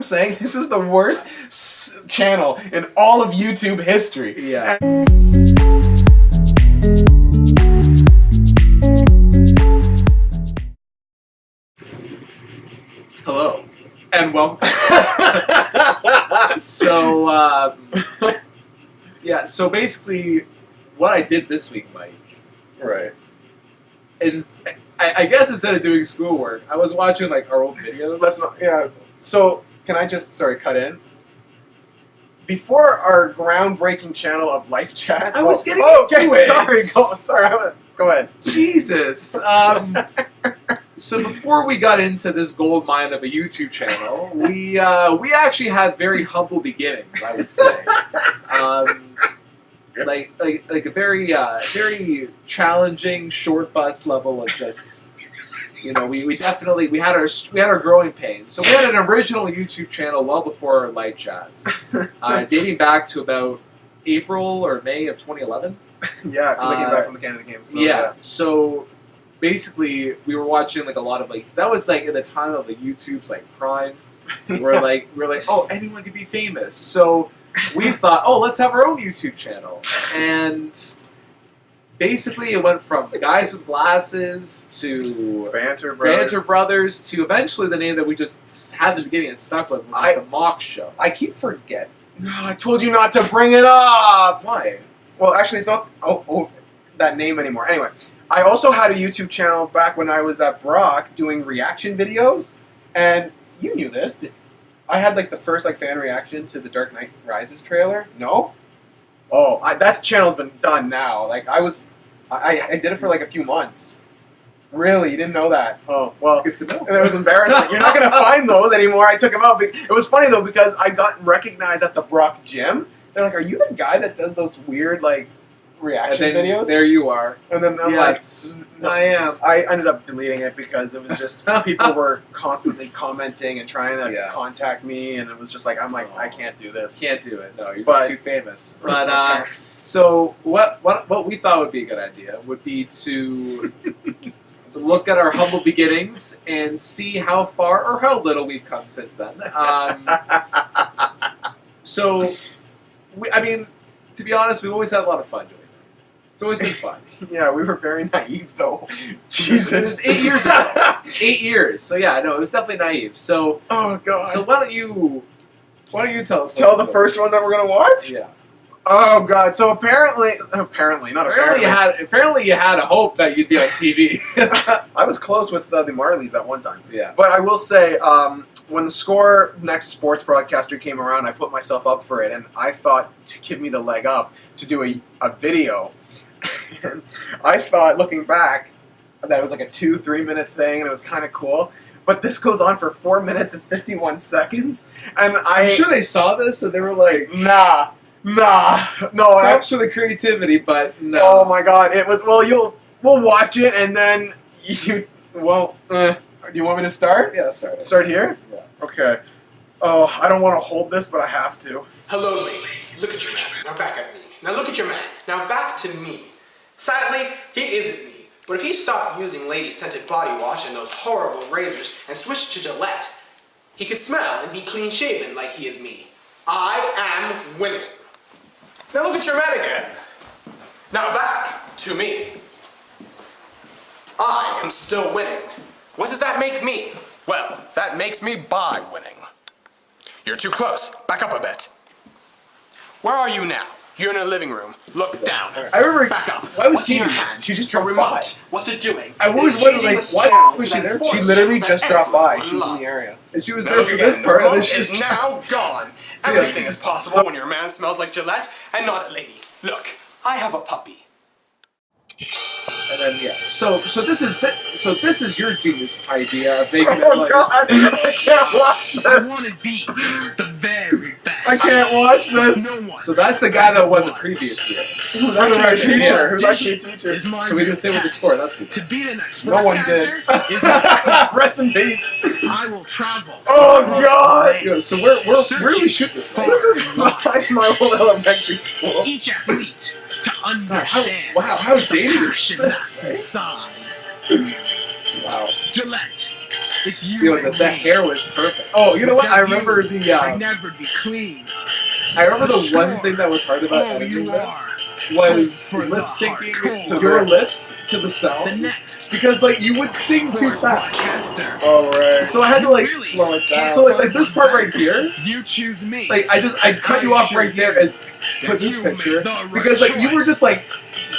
saying this is the worst channel in all of YouTube history. Yeah. Hello. And well, So, yeah, so basically, what I did this week, Mike, right. is, I guess instead of doing schoolwork, I was watching, like, our old videos. Let's not. Yeah. So can I just cut in? Before our groundbreaking channel of live chat, I was getting okay. into it. Sorry. Go ahead. Jesus. So before we got into this gold mine of a YouTube channel, we actually had very humble beginnings, I would say. Like a very very challenging short bus level of just, you know, we had our growing pains. So we had an original YouTube channel well before our live chats, dating back to about April or May of 2011. Yeah, because I came back from the Canada Games. So yeah. So basically, we were watching like a lot of that was like at the time of YouTube's like prime. We're like, oh, anyone could be famous. So we thought, oh, let's have our own YouTube channel. And basically, it went from Guys with Glasses to Banter Brothers to eventually the name that we just had at the beginning and stuck with, which was The Mock Show. I keep forgetting. No, I told you not to bring it up. Why? Well, actually, it's not that name anymore. Anyway, I also had a YouTube channel back when I was at Brock doing reaction videos, and you knew this. I had like the first fan reaction to the Dark Knight Rises trailer. No? Oh, that channel's been done now. Like I did it for like a few months. Really? You didn't know that? Oh, well, it's good to know. And it was embarrassing. You're not gonna find those anymore. I took them out. It was funny though because I got recognized at the Brock gym. They're like, "Are you the guy that does those weird reaction videos?" There you are. And then I'm yes, like, I am. I ended up deleting it because it was just people were constantly commenting and trying to contact me, and it was just like, I'm like, I can't do this. Can't do it. No, you're just too famous. But okay. So what we thought would be a good idea would be to look at our humble beginnings and see how far or how little we've come since then. So, to be honest, we've always had a lot of fun doing it. It's always been fun. Yeah, we were very naive, though. Jesus. It was 8 years ago. 8 years. So, yeah, no, it was definitely naive. So, oh, God. So, why don't you tell us? Tell the first one that we're going to watch? Yeah. Oh, God. So, apparently you had a hope that you'd be on TV. I was close with the Marleys that one time. Yeah. But I will say, when the Score Next Sports Broadcaster came around, I put myself up for it, and I thought to give me the leg up to do a video. And I thought, looking back, that it was like a 2-3 minute thing, and it was kind of cool. But this goes on for 4 minutes and 51 seconds, and I'm sure they saw this, and they were like, Nah, no. Props for the creativity, but no. Oh my God, it was. Well, we'll watch it, and then you. Well, do you want me to start? Yeah, start. Start here? Yeah. Okay. Oh, I don't want to hold this, but I have to. Hello, ladies. Look at your man. Now back at me. Now look at your man. Now back to me. Sadly, he isn't me. But if he stopped using lady-scented body wash and those horrible razors and switched to Gillette, he could smell and be clean-shaven like he is me. I am winning. Now look at your man again. Now back to me. I am still winning. What does that make me? Well, that makes me by winning. You're too close. Back up a bit. Where are you now? You're in a living room. Look down. I remember. Back up. Why was What's in TV? your hand? She just A dropped remote. by. What's it doing? I always wondered, why was she there? She literally just dropped by. She was in the area. And she was there for this part, and then she's now gone. Everything is possible when your man smells like Gillette and not a lady. Look, I have a puppy. And then so this is your genius idea of making it Oh God, I can't watch this. I want to be the very best. I can't watch this. No one. So that's the guy that won the previous year. Who's actually a teacher? Who's actually a teacher? So we can stay with the score. That's too To bad. be the next No one did. Rest in peace. I will travel. Oh God. Yeah, so where do we shoot this from? This is behind my old elementary school. Each athlete to God, understand. how dated is passion this? that's inside. Wow. Gillette, It's you You know, and the me. hair was perfect. Oh, you know what? I remember I'd the never be clean. one thing that was hard about Oh, editing you this are. was For the lip syncing hardcore. your lips to the sound. The next Because like you would sing too sport fast. broadcaster. Oh right. So I had to like Really? slow it down. So like this part right here, You choose me. like I cut you off right there and put this You made picture the right because like you were choice. just like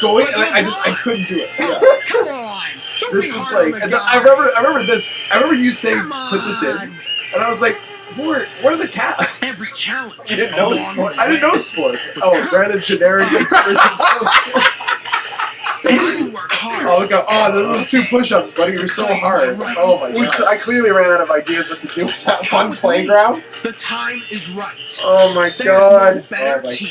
going and Like I couldn't do it. Yeah. Come on. Don't This be was hard on like the and guy. I remember this. I remember you saying Come put this in, on. and I was like, what are the Every cats? challenge. You didn't know along sports. the I didn't know way. sports. Oh, granted, generic. I work hard. Oh, look at those was 2 push-ups, buddy. You're so hard. Oh my god. I clearly ran out of ideas what to do with that one playground. The time is right. Oh my There's god. no better Oh my team.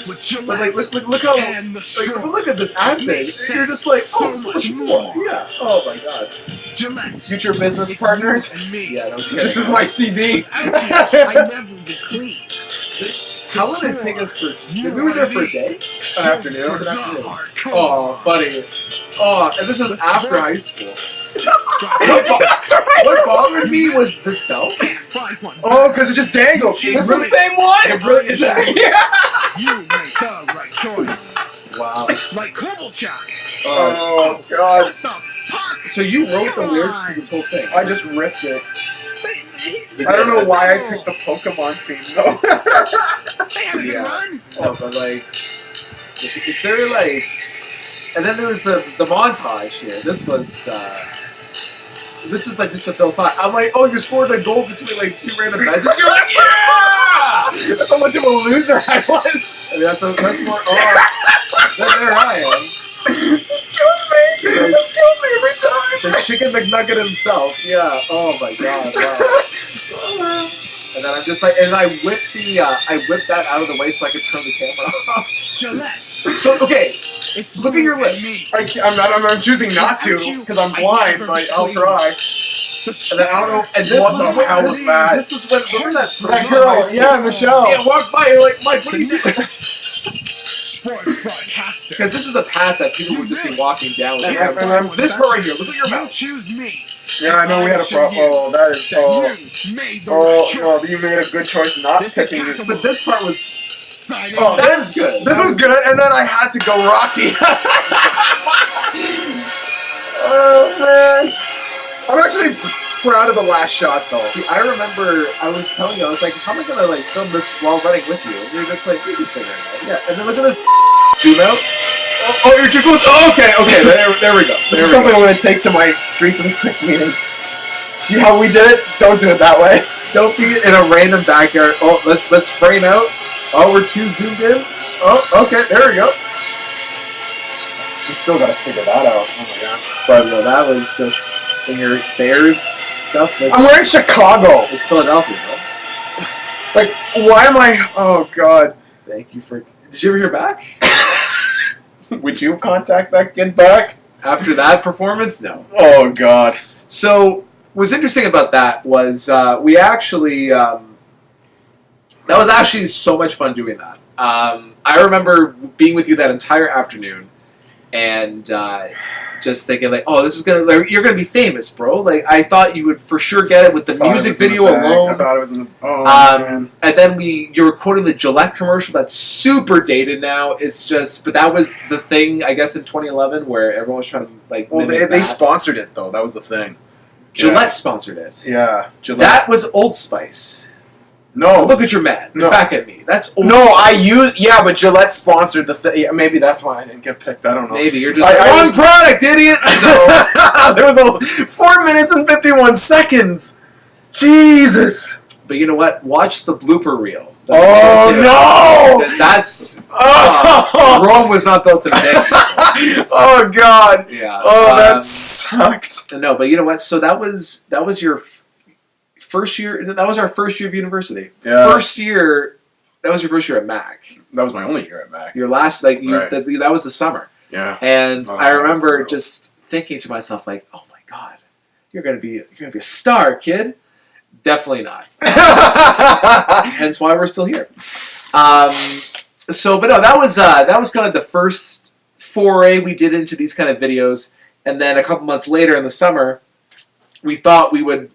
With Gillette But like, look how. and the Like, straw. look at this ad thing. You're just like, oh, so much more. Yeah. Oh my god. Gillette. Future business It's partners. you and me. Yeah, no kidding. This is my CV. Without you, I never be clean. How long did it take us for? We were there for a day. An afternoon. It was an The afternoon. hardcore. Oh, buddy. Oh, and this is after high school. That's right. What bothered me was this belt. Find one. Oh, because it just dangled. It It's really- the same one. It really is. Yeah. You make the right choice. Wow. Like Kovalchuk. Oh god. What the fuck? So you wrote the lyrics to this whole thing. I just ripped it. I don't know why I picked the Pokemon theme though. They haven't Yeah. run. Oh, but like, is there like, and then there was the montage here. This is like just a fill time. I'm like, oh, you scored a goal between like 2 random matches. You're like, yeah! That's how much of a loser I was. I mean, that's more. Oh, there I am. This kills me. This kills me every time. The chicken McNugget himself. Yeah. Oh my god. Wow. And then I'm just like, and I whipped that out of the way so I could turn the camera off. Gillette. So okay, It's look at your you and lips. me. I'm choosing not to because I'm blind, but I'll try. And then I don't know. And this What was the when, hell was that? This was when. Remember that That first girl, time yeah, Michelle. Yeah, walk by. You're like, Mike, what are you doing? Sports broadcaster. Because this is a path that people would just be walking down. And With. I'm- This part right here. Look at your You mouth. choose me. Yeah, I know we had a problem. Oh, that is. Then Oh, you made the oh, right no, choice. you made a good choice not This is picking it. kind But this part was. Signing Oh, up. That's good. This was good, and then I had to go Rocky. Oh man, I'm actually proud of the last shot though. See, I remember I was telling you, I was like, how am I gonna like film this while running with you? And you're just like, you can figure it out. Yeah. And then look at this. Zoom out. Oh, you're too close. Oh, okay. There we go. This is something I'm gonna take to my Streets of the Six meeting. See how we did it? Don't do it that way. Don't be in a random backyard. Oh, let's frame out. Oh, we're too zoomed in. Oh, okay, there we go. We still gotta figure that out. Oh my god. But no, that was just in your Bears stuff. Like, I'm wearing Chicago. it's Philadelphia, bro. Like, why am I? Oh god. Thank you for. Did you ever hear back Would you contact that kid back? after that performance? No. Oh god. So what's interesting about that was we actually that was actually so much fun doing that. I remember being with you that entire afternoon and just thinking like, oh, this is you're gonna be famous, bro. Like I thought you would for sure get it with the music video I alone. thought it was in the. Oh man. And then you were quoting the Gillette commercial that's super dated now. It's just, but that was the thing, I guess, in 2011 where everyone was trying to like. Well, mimic they that. sponsored it though. That was the thing. Gillette sponsored it. Yeah. Gillette. That was Old Spice. No. Look at your man. No. Back at me. That's Old No, I Spice. use but Gillette sponsored the thing. Yeah, maybe that's why I didn't get picked. I don't know. Maybe you're just I- I- wrong product, idiot. So, There was 4 minutes and 51 seconds. Jesus. but you know what? Watch the blooper reel. Oh no! Because that's Oh. Rome was not built in a day. Oh god. Yeah. Oh, that sucked. No, but you know what? So that was your first year. That was our first year of university. Yeah. First year. That was your first year at Mac. That was my only year at Mac. Your last, like, Right. that was the summer. Yeah. And Oh, I that was remember brutal. just thinking to myself, like, oh my god, you're gonna be a star, kid. Definitely not. Hence why we're still here. But no, that was kind of the first foray we did into these kind of videos, and then a couple months later in the summer, we thought we would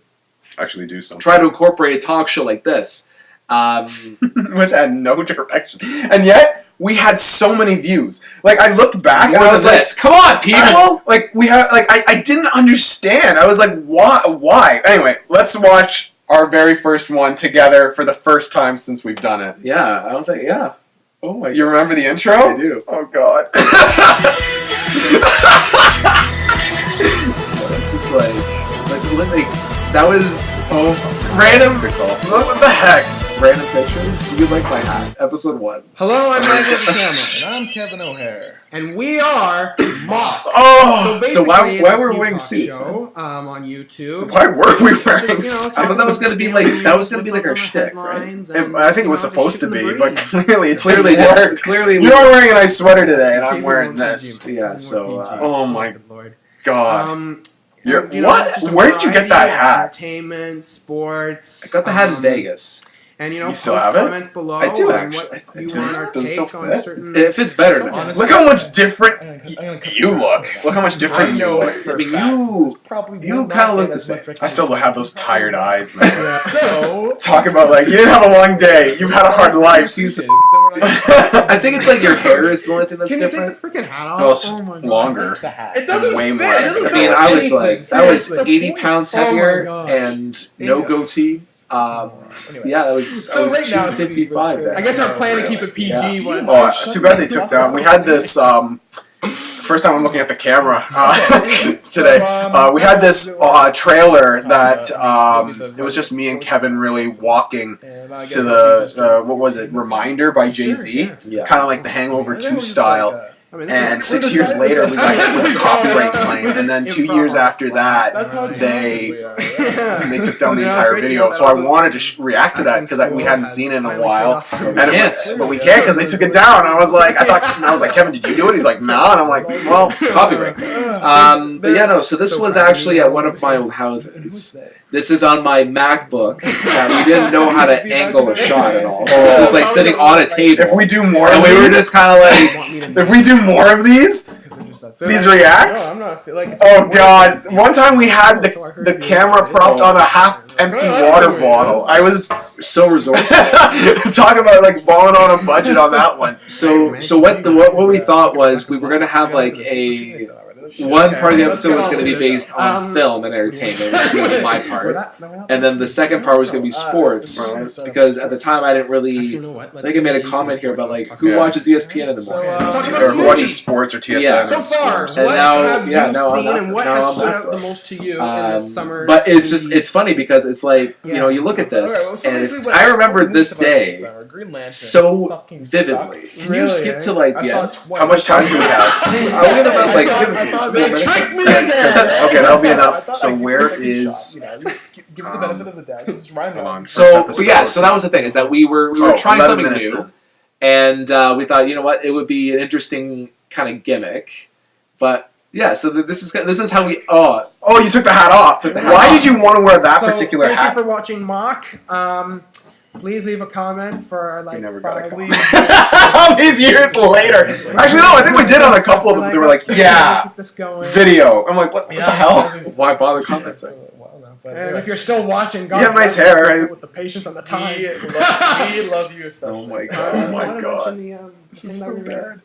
Actually do something. try to incorporate a talk show like this. Which had no direction. And yet, we had so many views. Like, I looked back and More I than was like, this. Come on, people! I didn't understand. I was like, why? Anyway, let's watch our very first one together for the first time since we've done it. Yeah, I don't think. Yeah. Oh my. You remember the intro? I do. Oh, God. It's just like that was Random. good call. What the heck? Random pictures. Do you like my hat? Episode 1. Hello, I'm Michael DeCamera. And I'm Kevin O'Hare. And we are Mock. Oh! So why basically, were it's we a new wearing talk suits, show, on YouTube. Why were we wearing You know, suits? I thought that was gonna be like our What's shtick, on the right? headlines and, I think it was you know, supposed to just be, shooting but the breeze. clearly it Clearly, didn't work. clearly, You are wearing a nice sweater today, and I'm Keep it wearing more this. PG. Yeah, More so, PG. Oh my Good Lord. God. You're, you know, what? just a Where did you get that variety of hat? Entertainment, sports. I got the hat in Vegas. And you know, You still post have it? comments below. I do, on actually. What I you do. want our Does it still take on fit? certain. It fits better now. Honestly, Look how much different I'm gonna cut you this look. out. Look how much different you know look. it for I mean, a fact. you- It's probably you will not kinda get look the as same. much I still have those tired eyes, man. So Talk about like, you didn't have a long day. You've had a hard life. Seen some- I I think it's like your hair is the only thing that's Can you different. take the freaking hat off? Well, it's oh my God. longer. the hat. It doesn't way fit. more It doesn't active. I mean, cover I was anything. like, that was Seriously. 80 pounds Oh my heavier gosh. and no goatee. Anyway. Yeah, that was So I was right now, 255 there. I guess our plan to keep it PG Yeah. was. Oh, too bad they took down. We had this. First time I'm looking at the camera today. We had this trailer that it was just me and Kevin really walking to the what was it? Reminder by Jay-Z, Yeah. kind of like the Hangover 2 style. I mean, this And is- 6 we're years just- later, we got hit with a copyright We're claim, just and then 2 improv years on the after spot. That's how that, talented we are. they took down the Yeah, entire great to video. know So that I was- wanted to react to that because we hadn't seen it in a Finally while. turned off. We And can't. but we can't because they took it down. I was like, I was like, Kevin, did you do it? He's like, no. And I'm like, well, Copyright. But yeah, no. So this was actually at one of my old houses. This is on my MacBook. We didn't know how to angle a shot at all. So this is like sitting on a table. if we do more and of we were these, just kind of like, if we do more of these reacts. No, I'm not like. Oh God! One time we had the camera propped on a half-empty water bottle. I was so resourceful. talking about like balling on a budget on that one. So what we thought was we were gonna have like a one part of the episode was going to be based on film and entertainment, which was going to be my part, and then the second part was going to be sports, because at the time I didn't really. I think I made a comment here about like who watches ESPN in the morning, Or who watches sports or TSN Yeah. and So far, sports. And what now- have yeah, you now I'm seen not- and what now has I'm stood not. out the most to you in the summer? But it's funny because it's like you know you look at this and I remember this day so vividly. Can you skip to like the end? How much time do we have? I'll give about like give it a few They minutes. tricked me again. Okay, that'll be enough. So where is? Give it the benefit of the doubt. Just remind me. Hold on. So First yeah, episode. so that was the thing is that we were trying 11 something minutes new, in. and we thought you know what it would be an interesting kind of gimmick, but yeah. So this is how we Oh, you took the hat off. Took the hat Why off. did you want to wear that So, particular thank hat? you for watching Mock. Please leave a comment for like You never got a 5 comment. weeks. All these years later. Actually, no. I think we did on a couple of them. They were like, "Yeah, keep this going. video." I'm like, "What the hell?" why bother commenting? And if you're still watching, God You have nice bless hair, you right? with the patience and the time. We love you especially. Oh my You god! Oh my wanna God. mention the, This thing is that so we read? bad.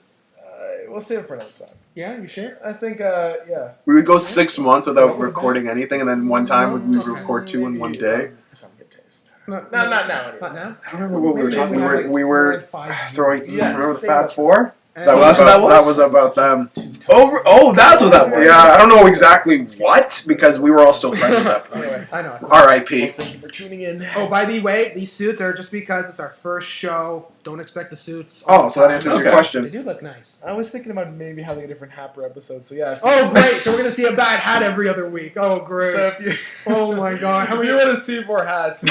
We'll save it for another time. Yeah, you sure? I think, yeah. We would go 6 months without recording anything, and then one time we would record 2 in one day. Some good taste. Not Not now. Not now. I don't remember what we were talking. Maybe We have, we like, were 5 throwing. Yeah, Remember the save Fab it. Four? And That was what that about, was? that was about them. Oh, that's what that was. Yeah, I don't know exactly what because we were all still friends at that point. Anyway, I know. R.I.P. thank you for tuning in. Oh, by the way, these suits are just because it's our first show. Don't expect the suits. Oh, so that answers Okay. your They question. do look nice. I was thinking about maybe having a different hat per episode, so yeah. Oh, great! So we're gonna see a bad hat every other week. Oh, great! So if you, Oh my God! How if many? you want to see more hats,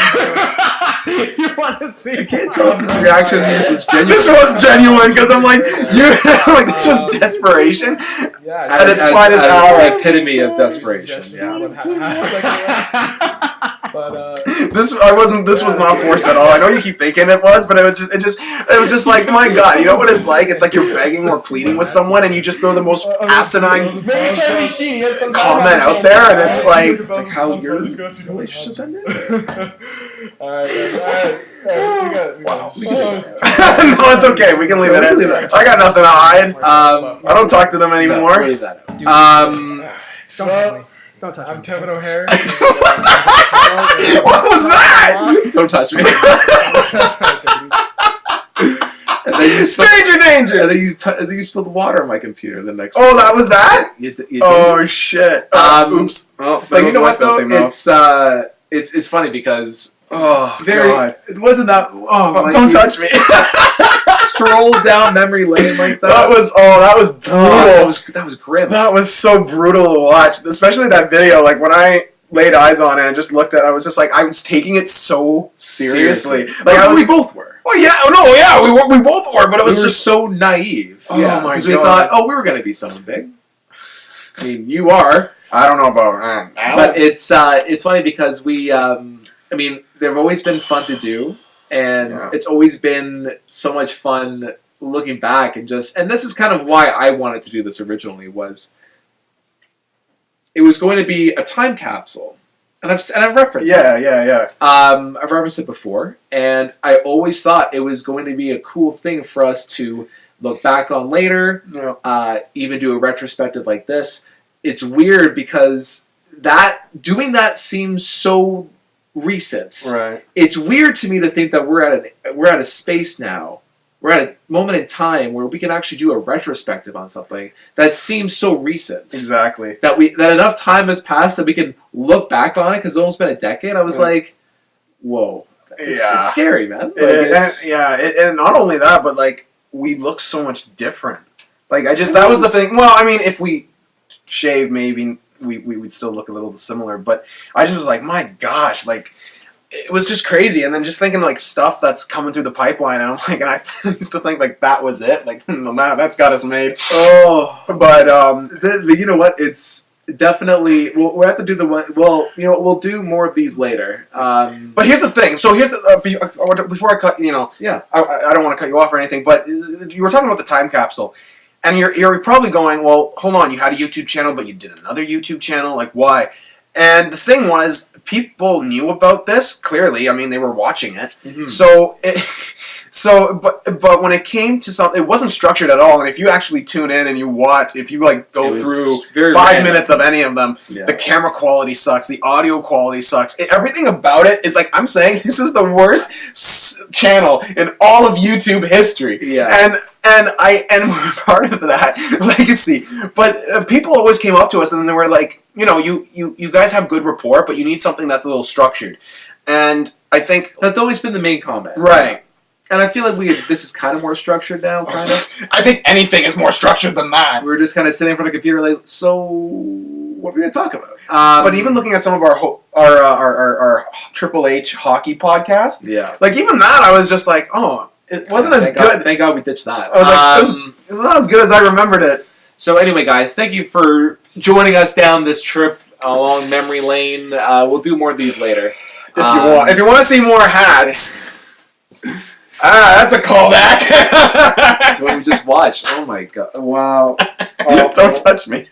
You want to see? I can't tell if this reaction is just genuine. This was genuine because I'm like, you like this was desperation. yeah, At its finest hour. Epitome of desperation. Yeah. Hats, like, But This was not forced at all. I know you keep thinking it was, but it was just like, my God, you know what it's like? It's like you're begging or pleading with someone, and you just throw the most asinine comment out there, and it's like how your relationship ended. Alright. Wow. no, it's okay. We can leave it in. I got nothing to hide. I don't talk to them anymore. Leave that out. Don't touch I'm Kevin O'Hare. What was that? Don't touch me. And then you Stranger danger. And then you spilled water on my computer the next. Oh, that was that? You Oh did. shit. Oops. Oh, But you know what though? It's funny because God. It wasn't that. Oh, Don't touch me. Stroll down memory lane like that. That was brutal. That was grim. That was so brutal to watch, especially that video. Like when I laid eyes on it and just looked at it, I was just like, I was taking it so seriously. Like we both were. Oh yeah, we both were, but it was We were just so naive. Oh my because we God. thought, we were gonna be someone big. I mean, you are. I don't know about now. But it's funny because we. I mean, they've always been fun to do, and it's always been so much fun looking back and this is kind of why I wanted to do this originally was. It was going to be a time capsule, and I've referenced it. Yeah. I've referenced it before, and I always thought it was going to be a cool thing for us to look back on later. Yeah. Even do a retrospective like this. It's weird because doing that seems so recent. Right. It's weird to me to think that we're at a space now. We're at a moment in time where we can actually do a retrospective on something that seems so recent. Exactly. That enough time has passed that we can look back on it because it's almost been a decade. I was like, whoa. It's scary, man. And not only that, but like we look so much different. Like that was the thing. Well, I mean, if we shave, maybe we would still look a little similar. But I just was like, my gosh, like it was just crazy. And then just thinking like stuff that's coming through the pipeline, and I'm like, and I used to think like that was it. Like that's got us made. Oh, but you know what? It's definitely we'll have to do the one. Well, you know, we'll do more of these later. But here's the thing. So here's the before I cut. You know, yeah, I don't want to cut you off or anything. But you were talking about the time capsule. And you're probably going, well, hold on, you had a YouTube channel, but you did another YouTube channel, like why? And the thing was, people knew about this, clearly, I mean, they were watching it. Mm-hmm. But when it came to something, it wasn't structured at all, and if you actually tune in and you watch, if you like go through 5 minutes of any of them, the camera quality sucks, the audio quality sucks, everything about it is like, I'm saying, this is the worst channel in all of YouTube history. Yeah. And we're part of that legacy. But people always came up to us and they were like, you know, you guys have good rapport, but you need something that's a little structured. And I think that's always been the main comment. Right. And I feel like this is kind of more structured now, kind of. I think anything is more structured than that. We're just kind of sitting in front of a computer like, so what are we going to talk about? But even looking at some of our Triple H hockey podcast, like even that, I was just like, oh, it wasn't as good. Thank God we ditched that. I was like, it was not as good as I remembered it. So anyway, guys, thank you for joining us down this trip along memory lane. We'll do more of these later. If you want to see more hats, that's a callback. That's what we just watched. Oh my God! Wow! Oh, don't touch me.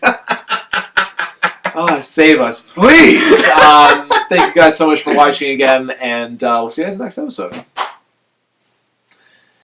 Save us, please. Thank you guys so much for watching again, and we'll see you guys in the next episode.